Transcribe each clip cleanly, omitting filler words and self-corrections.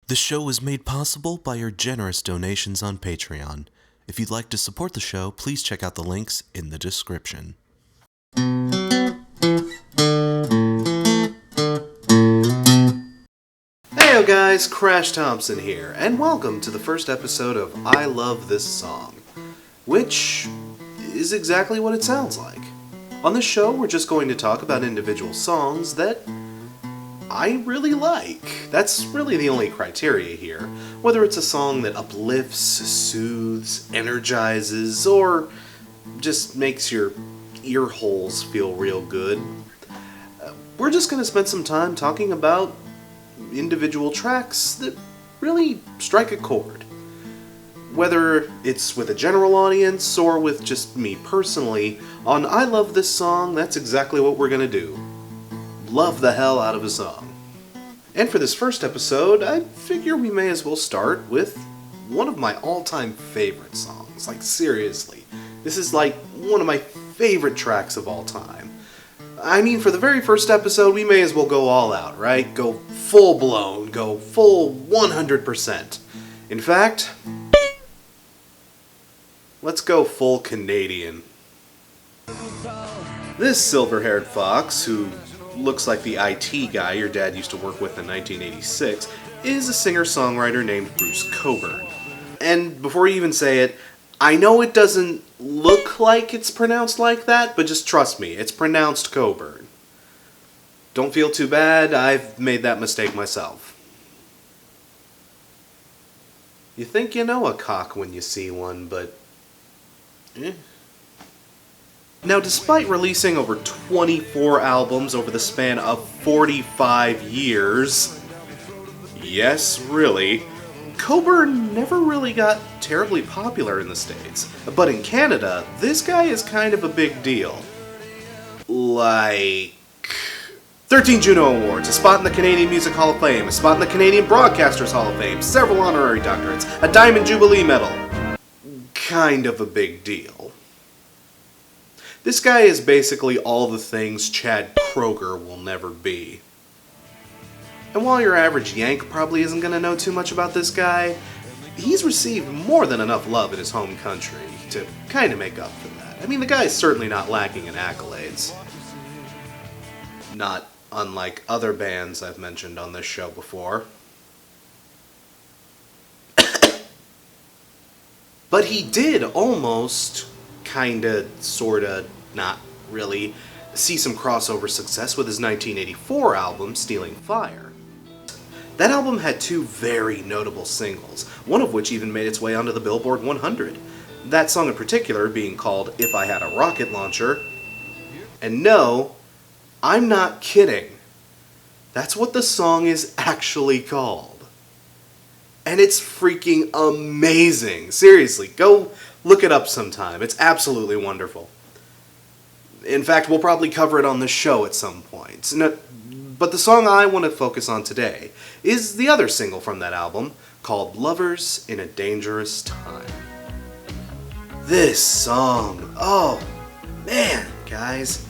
The show is made possible by your generous donations on Patreon. If you'd like to support the show, please check out the links in the description. Heyo guys, Crash Thompson here, and welcome to the first episode of I Love This Song, which is exactly what it sounds like. On this show, we're just going to talk about individual songs that I really like. That's really the only criteria here. Whether it's a song that uplifts, soothes, energizes, or just makes your ear holes feel real good. We're just going to spend some time talking about individual tracks that really strike a chord. Whether it's with a general audience or with just me personally, on I Love This Song, that's exactly what we're going to do. Love the hell out of a song. And for this first episode, I figure we may as well start with one of my all-time favorite songs. Like, seriously. This is like one of my favorite tracks of all time. I mean, for the very first episode, we may as well go all out, right? Go full-blown, go full 100%. In fact, let's go full Canadian. This silver-haired fox, who looks like the IT guy your dad used to work with in 1986, is a singer-songwriter named Bruce Cockburn. And before you even say it, I know it doesn't look like it's pronounced like that, but just trust me, it's pronounced Cockburn. Don't feel too bad, I've made that mistake myself. You think you know a cock when you see one, but Now, despite releasing over 24 albums over the span of 45 years, yes, really, Cockburn never really got terribly popular in the States. But in Canada, this guy is kind of a big deal. Like 13 Juno Awards, a spot in the Canadian Music Hall of Fame, a spot in the Canadian Broadcasters Hall of Fame, several honorary doctorates, a Diamond Jubilee Medal. Kind of a big deal. This guy is basically all the things Chad Kroeger will never be. And while your average Yank probably isn't going to know too much about this guy, he's received more than enough love in his home country to kind of make up for that. I mean, the guy's certainly not lacking in accolades. Not unlike other bands I've mentioned on this show before. But he did almost, kinda, sorta, not really, see some crossover success with his 1984 album, Stealing Fire. That album had two very notable singles, one of which even made its way onto the Billboard 100. That song in particular being called If I Had a Rocket Launcher. And no, I'm not kidding. That's what the song is actually called. And it's freaking amazing. Seriously, go look it up sometime. It's absolutely wonderful. In fact, we'll probably cover it on the show at some point. But the song I want to focus on today is the other single from that album, called Lovers in a Dangerous Time. This song, oh man, guys.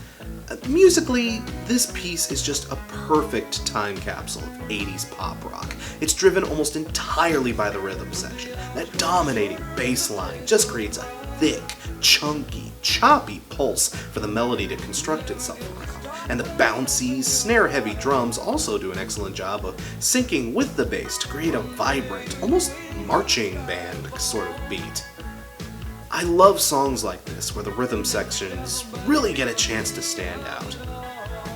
Musically, this piece is just a perfect time capsule of 80s pop rock. It's driven almost entirely by the rhythm section. That dominating bass line just creates a thick, chunky, choppy pulse for the melody to construct itself around. And the bouncy, snare-heavy drums also do an excellent job of syncing with the bass to create a vibrant, almost marching band sort of beat. I love songs like this where the rhythm sections really get a chance to stand out.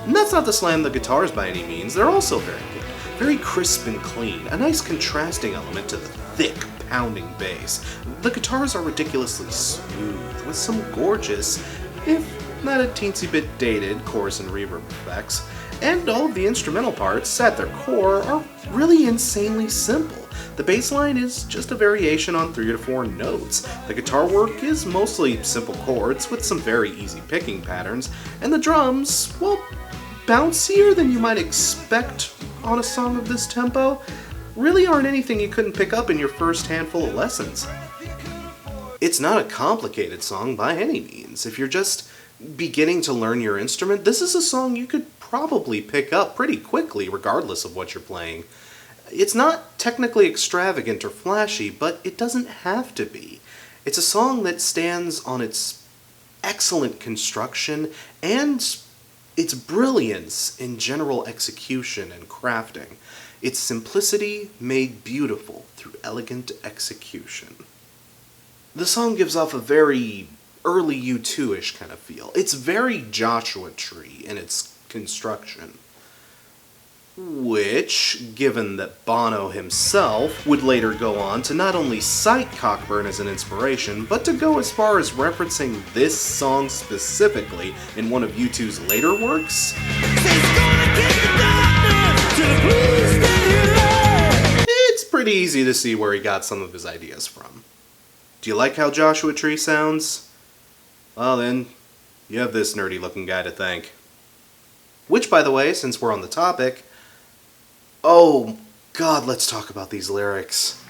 And that's not to slam the guitars by any means, they're also very good. Very crisp and clean, a nice contrasting element to the thick, pounding bass. The guitars are ridiculously smooth, with some gorgeous, if not a teensy bit dated, chorus and reverb effects. And all of the instrumental parts, at their core, are really insanely simple. The bass line is just a variation on 3 to 4 notes. The guitar work is mostly simple chords with some very easy picking patterns, and the drums, well, bouncier than you might expect on a song of this tempo, really aren't anything you couldn't pick up in your first handful of lessons. It's not a complicated song by any means. If you're just beginning to learn your instrument, this is a song you could probably pick up pretty quickly regardless of what you're playing. It's not technically extravagant or flashy, but it doesn't have to be. It's a song that stands on its excellent construction and its brilliance in general execution and crafting. Its simplicity made beautiful through elegant execution. The song gives off a very early U2-ish kind of feel. It's very Joshua Tree in its construction. Which, given that Bono himself would later go on to not only cite Cockburn as an inspiration, but to go as far as referencing this song specifically in one of U2's later works. It's pretty easy to see where he got some of his ideas from. Do you like how Joshua Tree sounds? Well then, you have this nerdy looking guy to thank. Which, by the way, since we're on the topic, oh god, let's talk about these lyrics.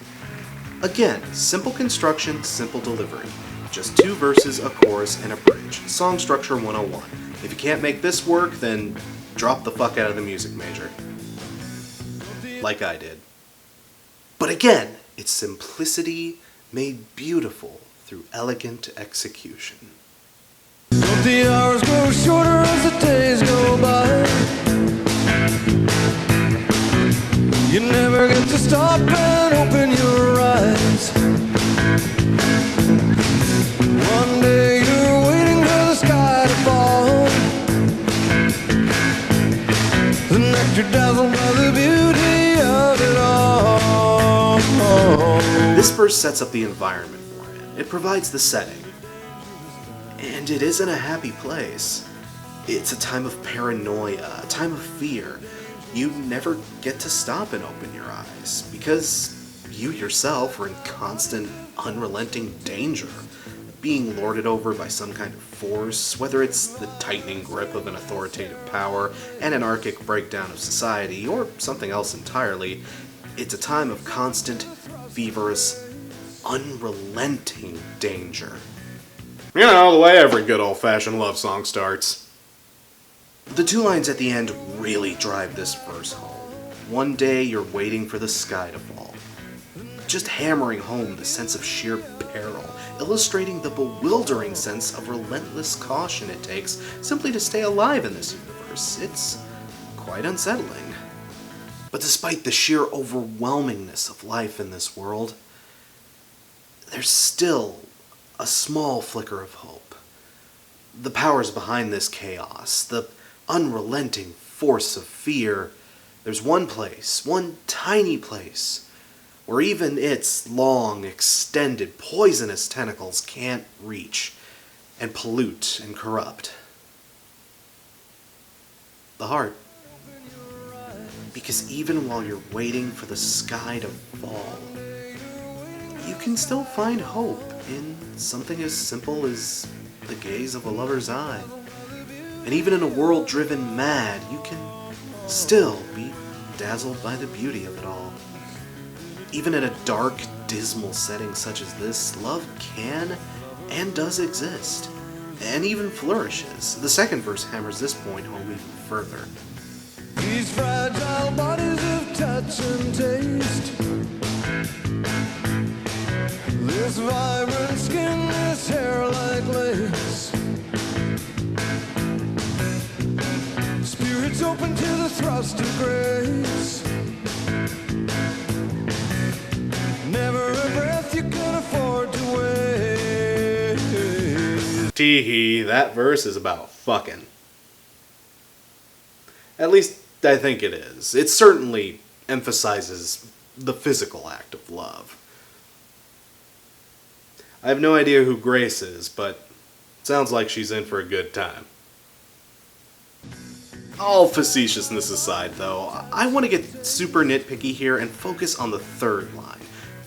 Again, simple construction, simple delivery. Just 2 verses, a chorus, and a bridge. Song structure 101. If you can't make this work, then drop the fuck out of the music major. Like I did. But again, it's simplicity made beautiful through elegant execution. Don't the hours grow shorter as the days go by? You never get to stop and open your eyes. One day you're waiting for the sky to fall. The next you're dazzled by the beauty of it all. This verse sets up the environment for it. It provides the setting. And it isn't a happy place. It's a time of paranoia, a time of fear. You never get to stop and open your eyes, because you yourself are in constant, unrelenting danger, being lorded over by some kind of force, whether it's the tightening grip of an authoritative power, an anarchic breakdown of society, or something else entirely. It's a time of constant, feverish, unrelenting danger. You know, the way every good old-fashioned love song starts. The 2 lines at the end really drive this verse home. One day you're waiting for the sky to fall. Just hammering home the sense of sheer peril, illustrating the bewildering sense of relentless caution it takes simply to stay alive in this universe. It's quite unsettling. But despite the sheer overwhelmingness of life in this world, there's still a small flicker of hope. The powers behind this chaos, the unrelenting force of fear, there's one place, one tiny place, where even its long, extended, poisonous tentacles can't reach and pollute and corrupt. The heart. Because even while you're waiting for the sky to fall, you can still find hope in something as simple as the gaze of a lover's eye. And even in a world driven mad, you can still be dazzled by the beauty of it all. Even in a dark, dismal setting such as this, love can and does exist, and even flourishes. The second verse hammers this point home even further. These fragile bodies of touch and taste, this vibrant skin, this hair like lace, spirits open to the thrust of grace, never a breath you can afford to waste. Tee-hee, that verse is about fucking. At least, I think it is. It certainly emphasizes the physical act of love. I have no idea who Grace is, but it sounds like she's in for a good time. All facetiousness aside, though, I want to get super nitpicky here and focus on the third line.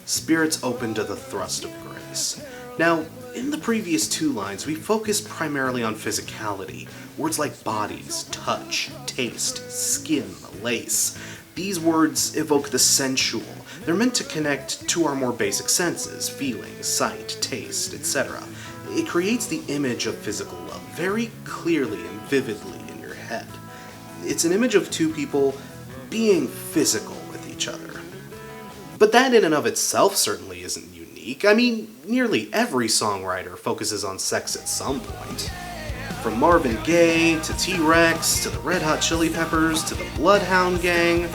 Spirits open to the thrust of grace. Now, in the previous 2 lines, we focused primarily on physicality. Words like bodies, touch, taste, skin, lace. These words evoke the sensual. They're meant to connect to our more basic senses, feeling, sight, taste, etc. It creates the image of physical love very clearly and vividly in your head. It's an image of 2 people being physical with each other. But that in and of itself certainly isn't unique. I mean, nearly every songwriter focuses on sex at some point. From Marvin Gaye, to T-Rex, to the Red Hot Chili Peppers, to the Bloodhound Gang,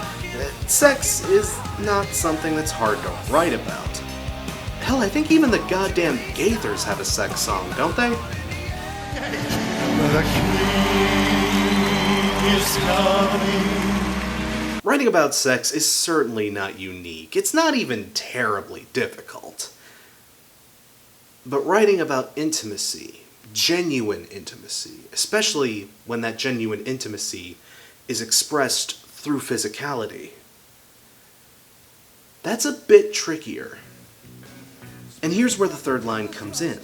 sex is not something that's hard to write about. Hell, I think even the goddamn Gaithers have a sex song, don't they? The king is coming. Writing about sex is certainly not unique. It's not even terribly difficult. But writing about intimacy, genuine intimacy, especially when that genuine intimacy is expressed through physicality, that's a bit trickier. And here's where the third line comes in.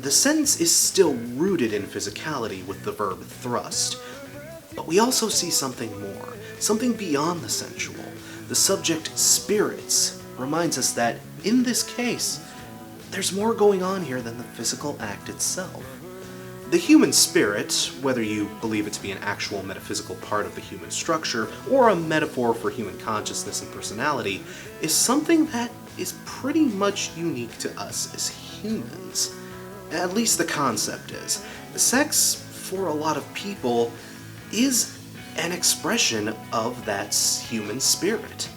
The sentence is still rooted in physicality with the verb thrust, but we also see something more, something beyond the sensual. The subject spirits reminds us that, in this case, there's more going on here than the physical act itself. The human spirit, whether you believe it to be an actual metaphysical part of the human structure or a metaphor for human consciousness and personality, is something that is pretty much unique to us as humans. At least the concept is. Sex, for a lot of people, is an expression of that human spirit.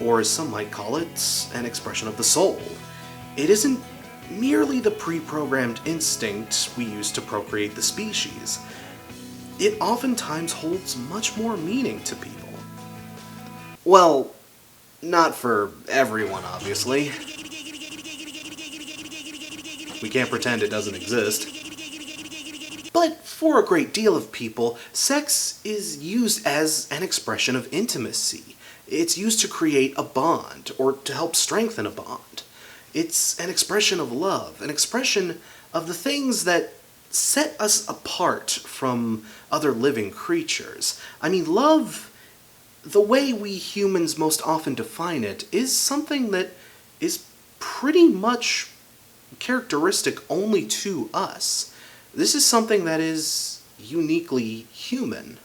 Or as some might call it, an expression of the soul. It isn't merely the pre-programmed instinct we use to procreate the species. It oftentimes holds much more meaning to people. Well, not for everyone, obviously. We can't pretend it doesn't exist. But for a great deal of people, sex is used as an expression of intimacy. It's used to create a bond, or to help strengthen a bond. It's an expression of love, an expression of the things that set us apart from other living creatures. I mean, love, the way we humans most often define it, is something that is pretty much characteristic only to us. This is something that is uniquely human.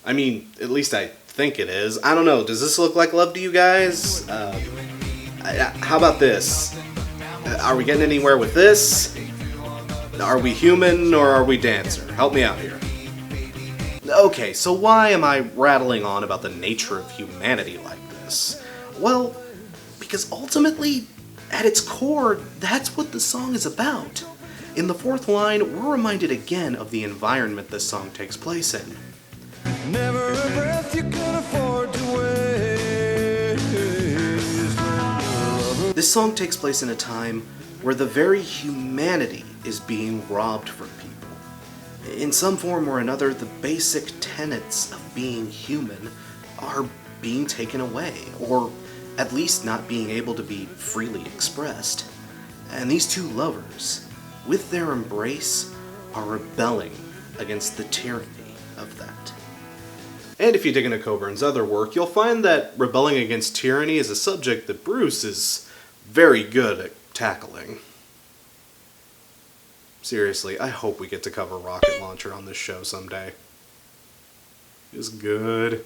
I mean, at least I think it is. I don't know, does this look like love to you guys? How about this? Are we getting anywhere with this? Are we human or are we dancer? Help me out here. Okay, so why am I rattling on about the nature of humanity like this? Well, because ultimately, at its core, that's what the song is about. In the fourth line, we're reminded again of the environment this song takes place in. Never a breath you can afford to waste. This song takes place in a time where the very humanity is being robbed from people. In some form or another, the basic tenets of being human are being taken away, or at least not being able to be freely expressed. And these two lovers, with their embrace, are rebelling against the tyranny of that. And if you dig into Cockburn's other work, you'll find that rebelling against tyranny is a subject that Bruce is very good at tackling. Seriously, I hope we get to cover Rocket Launcher on this show someday. It was good.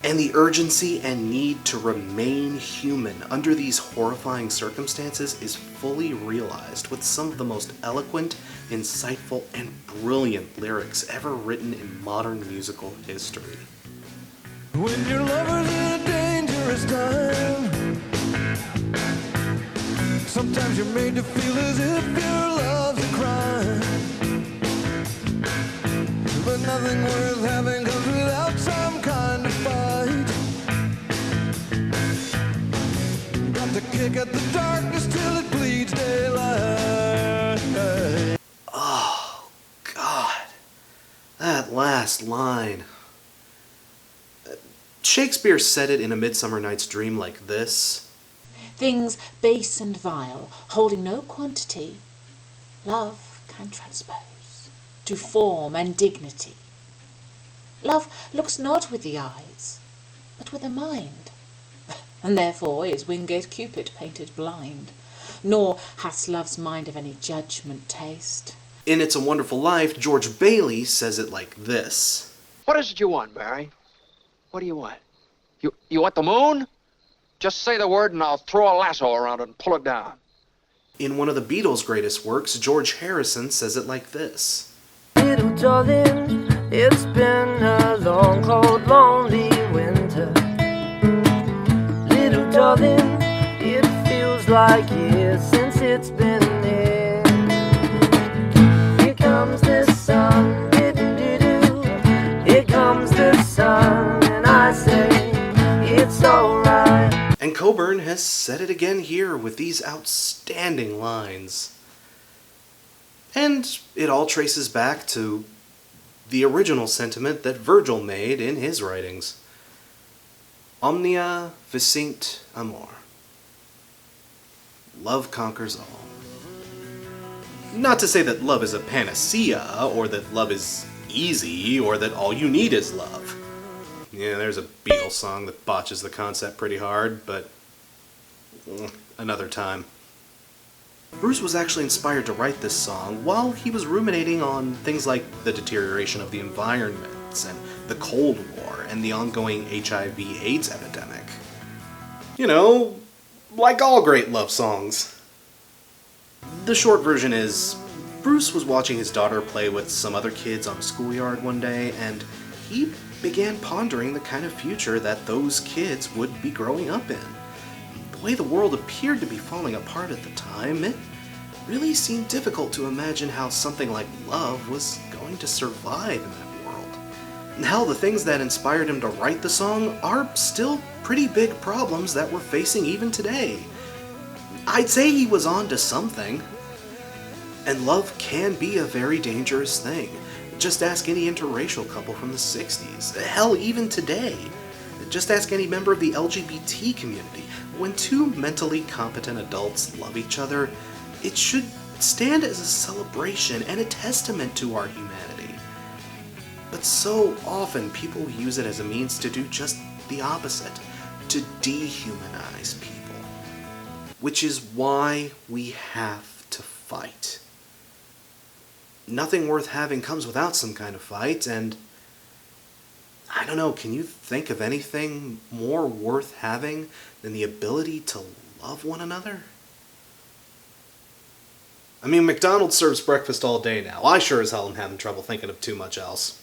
And the urgency and need to remain human under these horrifying circumstances is fully realized with some of the most eloquent, insightful, and brilliant lyrics ever written in modern musical history. When your lover's in a dangerous time, sometimes you're made to feel as if your love's a crime. But nothing worth having comes without some kind of fight. Got to kick at the darkness till it bleeds daylight. Oh, God. That last line. Shakespeare said it in A Midsummer Night's Dream like this. Things base and vile, holding no quantity, love can transpose to form and dignity. Love looks not with the eyes, but with the mind, and therefore is Wingate Cupid painted blind, nor hath love's mind of any judgment taste. In It's a Wonderful Life, George Bailey says it like this. What is it you want, Barry? What do you want? You want the moon? Just say the word and I'll throw a lasso around it and pull it down. In one of the Beatles' greatest works, George Harrison says it like this. Little darling, it's been a long, cold, lonely winter. Little darling, it feels like years since it's been here. Here comes the sun, doo-doo-doo. Here comes the sun, and I say it's alright. And Cockburn has said it again here with these outstanding lines. And it all traces back to the original sentiment that Virgil made in his writings. Omnia vicinit amor. Love conquers all. Not to say that love is a panacea, or that love is easy, or that all you need is love. Yeah, there's a Beatles song that botches the concept pretty hard, but another time. Bruce was actually inspired to write this song while he was ruminating on things like the deterioration of the environments and the Cold War and the ongoing HIV/AIDS epidemic. You know, like all great love songs. The short version is, Bruce was watching his daughter play with some other kids on a schoolyard one day, and he began pondering the kind of future that those kids would be growing up in. The way the world appeared to be falling apart at the time, it really seemed difficult to imagine how something like love was going to survive in that world. And how the things that inspired him to write the song are still pretty big problems that we're facing even today. I'd say he was on to something. And love can be a very dangerous thing. Just ask any interracial couple from the 60s. Hell, even today. Just ask any member of the LGBT community. When two mentally competent adults love each other, it should stand as a celebration and a testament to our humanity. But so often people use it as a means to do just the opposite, to dehumanize people. Which is why we have to fight. Nothing worth having comes without some kind of fight, and I don't know, can you think of anything more worth having than the ability to love one another? I mean, McDonald's serves breakfast all day now. I sure as hell am having trouble thinking of too much else.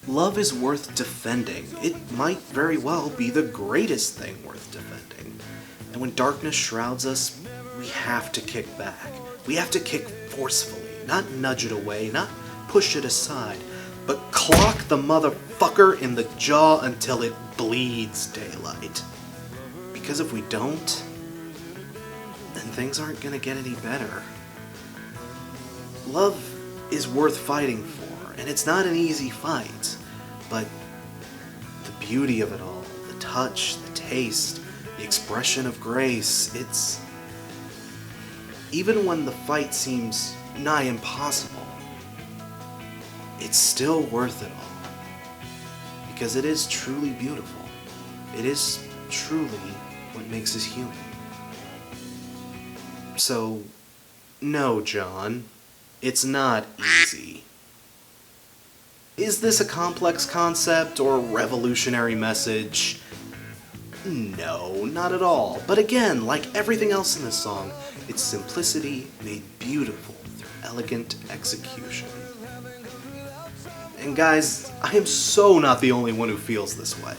Love is worth defending. It might very well be the greatest thing worth defending. And when darkness shrouds us, we have to kick back. We have to kick forcefully, not nudge it away, not push it aside, but clock the motherfucker in the jaw until it bleeds daylight. Because if we don't, then things aren't gonna get any better. Love is worth fighting for, and it's not an easy fight, but the beauty of it all, the touch, the taste, the expression of grace, it's... Even when the fight seems nigh impossible, it's still worth it all. Because it is truly beautiful. It is truly what makes us human. So, no, John, it's not easy. Is this a complex concept or revolutionary message? No, not at all. But again, like everything else in this song, it's simplicity made beautiful through elegant execution. And guys, I am so not the only one who feels this way.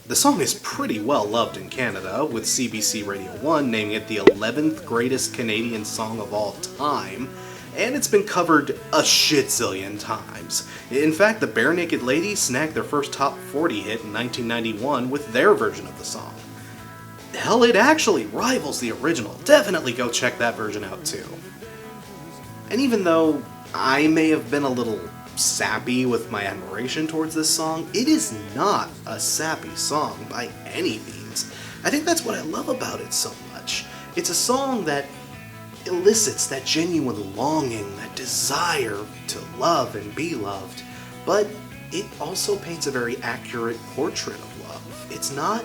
The song is pretty well loved in Canada, with CBC Radio 1 naming it the 11th greatest Canadian song of all time, and it's been covered a shitzillion times. In fact, the Bare Naked Ladies snagged their first top 40 hit in 1991 with their version of the song. Hell, it actually rivals the original. Definitely go check that version out too. And even though I may have been a little sappy with my admiration towards this song, it is not a sappy song by any means. I think that's what I love about it so much. It's a song that elicits that genuine longing, that desire to love and be loved, but it also paints a very accurate portrait of love. It's not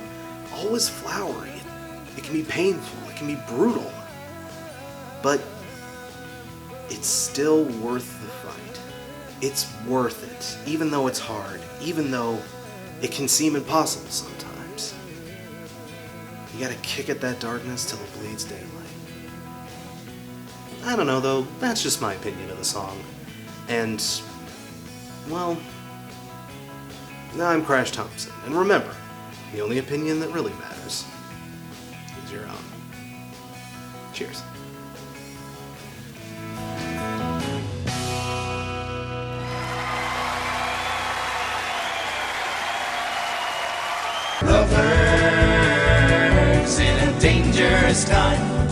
always flowery. It can be painful, it can be brutal, but it's still worth the fight. It's worth it, even though it's hard, even though it can seem impossible sometimes. You gotta kick at that darkness till it bleeds daylight. I don't know though, that's just my opinion of the song. And, well, I'm Crash Thompson. And remember, the only opinion that really matters is your own. Cheers. Lovers in a dangerous time.